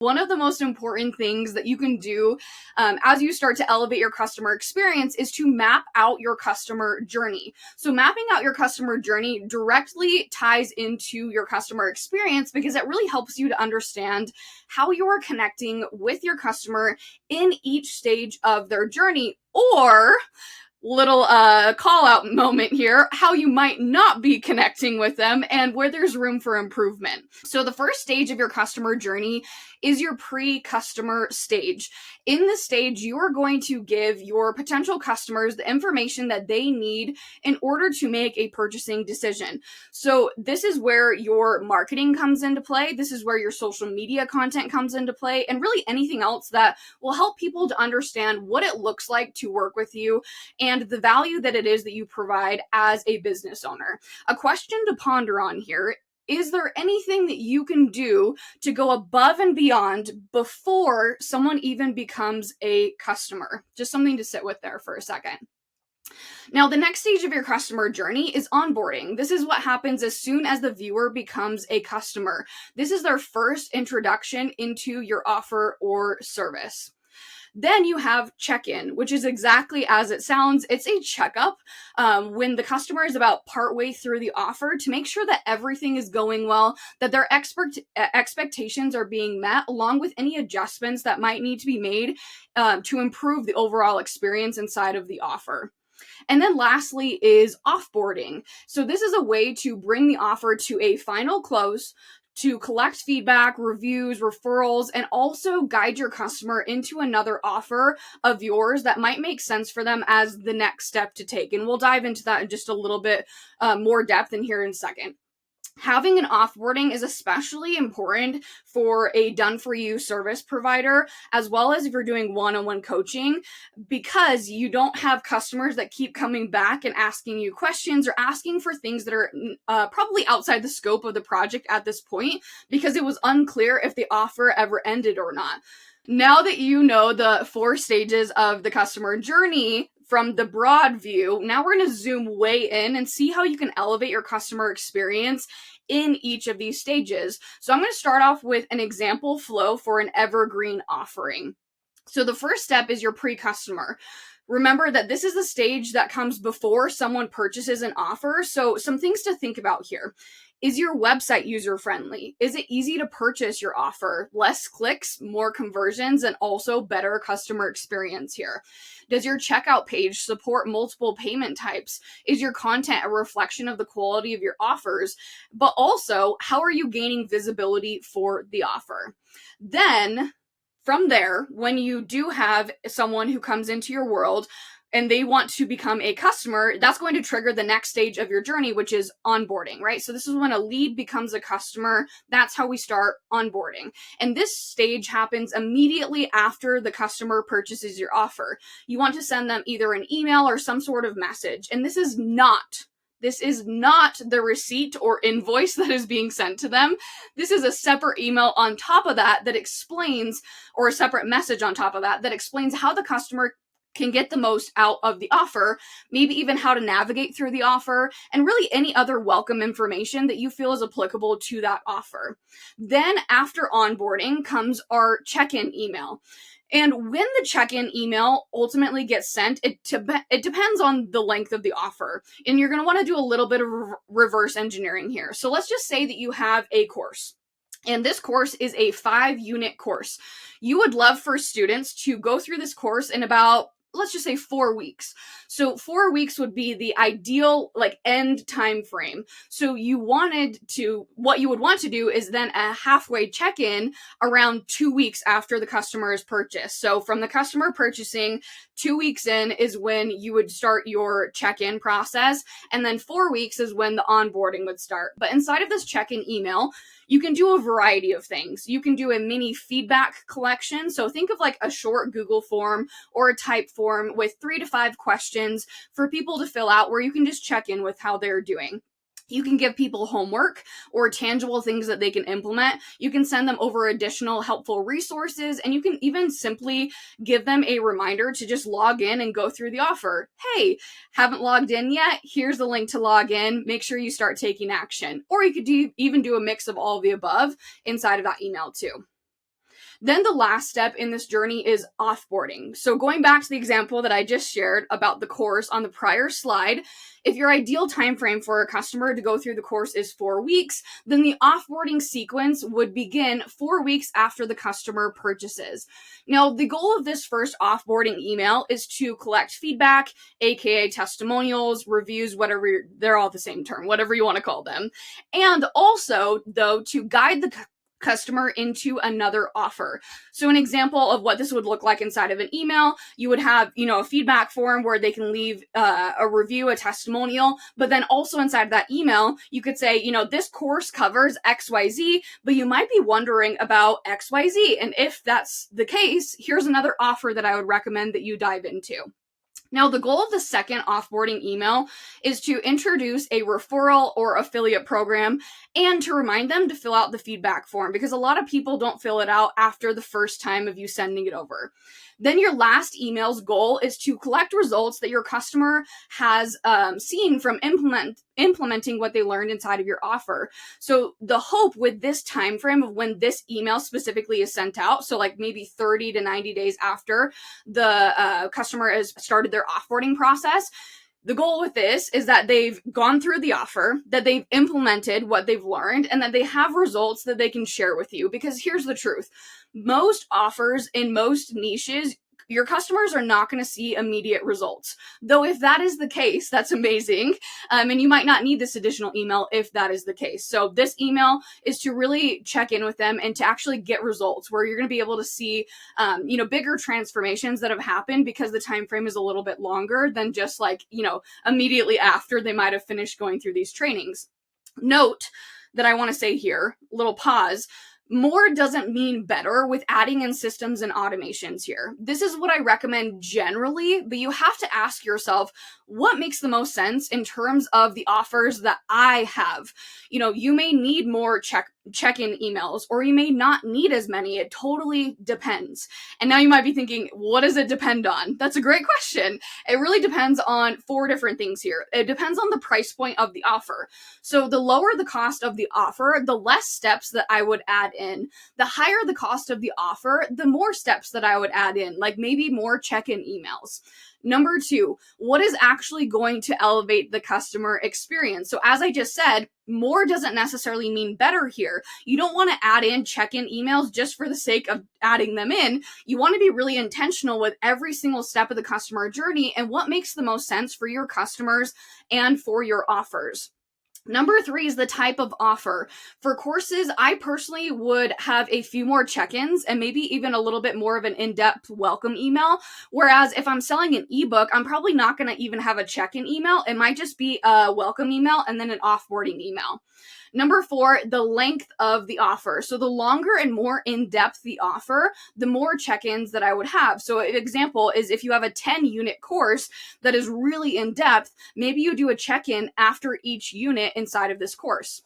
One of the most important things that you can do as you start to elevate your customer experience is to map out your customer journey. So mapping out your customer journey directly ties into your customer experience because it really helps you to understand how you are connecting with your customer in each stage of their journey, or little call out moment here, how you might not be connecting with them and where there's room for improvement. So the first stage of your customer journey is your pre-customer stage. In this stage, you are going to give your potential customers the information that they need in order to make a purchasing decision. So this is where your marketing comes into play. This is where your social media content comes into play, and really anything else that will help people to understand what it looks like to work with you and the value that it is that you provide as a business owner. A question to ponder on here: is there anything that you can do to go above and beyond before someone even becomes a customer? Just something to sit with there for a second. Now, the next stage of your customer journey is onboarding. This is what happens as soon as the viewer becomes a customer. This is their first introduction into your offer or service. Then you have check-in, which is exactly as it sounds. It's a checkup when the customer is about partway through the offer to make sure that everything is going well, that their expectations are being met, along with any adjustments that might need to be made to improve the overall experience inside of the offer. And then lastly is offboarding. So this is a way to bring the offer to a final close, to collect feedback, reviews, referrals, and also guide your customer into another offer of yours that might make sense for them as the next step to take. And we'll dive into that in just a little bit more depth in here in a second. Having an offboarding is especially important for a done-for-you service provider, as well as if you're doing one-on-one coaching, because you don't have customers that keep coming back and asking you questions or asking for things that are probably outside the scope of the project at this point, because it was unclear if the offer ever ended or not. Now that you know the 4 stages of the customer journey from the broad view, now we're going to zoom way in and see how you can elevate your customer experience in each of these stages. So I'm going to start off with an example flow for an evergreen offering. So the first step is your pre-customer. Remember that this is the stage that comes before someone purchases an offer. So some things to think about here. Is your website user-friendly? Is it easy to purchase your offer? Less clicks, more conversions, and also better customer experience here. Does your checkout page support multiple payment types? Is your content a reflection of the quality of your offers? But also, how are you gaining visibility for the offer? Then, from there, when you do have someone who comes into your world and they want to become a customer, that's going to trigger the next stage of your journey, which is onboarding, right? So this is when a lead becomes a customer. That's how we start onboarding. And this stage happens immediately after the customer purchases your offer. You want to send them either an email or some sort of message. And this is not the receipt or invoice that is being sent to them. This is a separate email on top of that explains, or a separate message on top of that explains how the customer can get the most out of the offer, maybe even how to navigate through the offer, and really any other welcome information that you feel is applicable to that offer. Then after onboarding comes our check-in email. And when the check-in email ultimately gets sent, it depends on the length of the offer. And you're going to want to do a little bit of reverse engineering here. So let's just say that you have a course. And this course is a 5-unit course. You would love for students to go through this course in about, let's just say 4 weeks. So 4 weeks would be the ideal end time frame. So what you would want to do is then a halfway check-in around 2 weeks after the customer is purchased. So from the customer purchasing, 2 weeks in is when you would start your check-in process. And then 4 weeks is when the onboarding would start. But inside of this check-in email, you can do a variety of things. You can do a mini feedback collection. So think of like a short Google form or a type form with 3 to 5 questions for people to fill out where you can just check in with how they're doing. You can give people homework or tangible things that they can implement. You can send them over additional helpful resources, and you can even simply give them a reminder to just log in and go through the offer. Hey, haven't logged in yet? Here's the link to log in. Make sure you start taking action. Or you could even do a mix of all of the above inside of that email too. Then the last step in this journey is offboarding. So going back to the example that I just shared about the course on the prior slide, if your ideal time frame for a customer to go through the course is 4 weeks, then the offboarding sequence would begin 4 weeks after the customer purchases. Now, the goal of this first offboarding email is to collect feedback, aka testimonials, reviews, whatever, they're all the same term, whatever you want to call them. And also, though, to guide the customer into another offer. So an example of what this would look like inside of an email, you would have, a feedback form where they can leave a review, a testimonial, but then also inside of that email, you could say, this course covers XYZ, but you might be wondering about XYZ. And if that's the case, here's another offer that I would recommend that you dive into. Now, the goal of the second offboarding email is to introduce a referral or affiliate program and to remind them to fill out the feedback form, because a lot of people don't fill it out after the first time of you sending it over. Then your last email's goal is to collect results that your customer has seen from implementing what they learned inside of your offer. So the hope with this time frame of when this email specifically is sent out, so like maybe 30 to 90 days after the customer has started their offboarding process, the goal with this is that they've gone through the offer, that they've implemented what they've learned, and that they have results that they can share with you. Because here's the truth. Most offers in most niches, your customers are not going to see immediate results. Though if that is the case, that's amazing. And you might not need this additional email if that is the case. So this email is to really check in with them and to actually get results where you're going to be able to see, bigger transformations that have happened because the time frame is a little bit longer than just like, immediately after they might have finished going through these trainings. Note that I want to say here, little pause. More doesn't mean better with adding in systems and automations here. This is what I recommend generally, but you have to ask yourself, what makes the most sense in terms of the offers that I have? You may need more check-in emails, or you may not need as many. It totally depends. And now you might be thinking, what does it depend on? That's a great question. It really depends on 4 different things here. It depends on the price point of the offer. So the lower the cost of the offer, the less steps that I would add in. The higher the cost of the offer, the more steps that I would add in, like maybe more check-in emails. Number 2, what is actually going to elevate the customer experience? So as I just said, more doesn't necessarily mean better here. You don't want to add in check-in emails just for the sake of adding them in. You want to be really intentional with every single step of the customer journey and what makes the most sense for your customers and for your offers. Number 3 is the type of offer. For courses, I personally would have a few more check-ins and maybe even a little bit more of an in-depth welcome email. Whereas if I'm selling an ebook, I'm probably not going to even have a check-in email. It might just be a welcome email and then an offboarding email. Number 4, the length of the offer. So the longer and more in-depth the offer, the more check-ins that I would have. So an example is if you have a 10-unit course that is really in-depth, maybe you do a check-in after each unit inside of this course.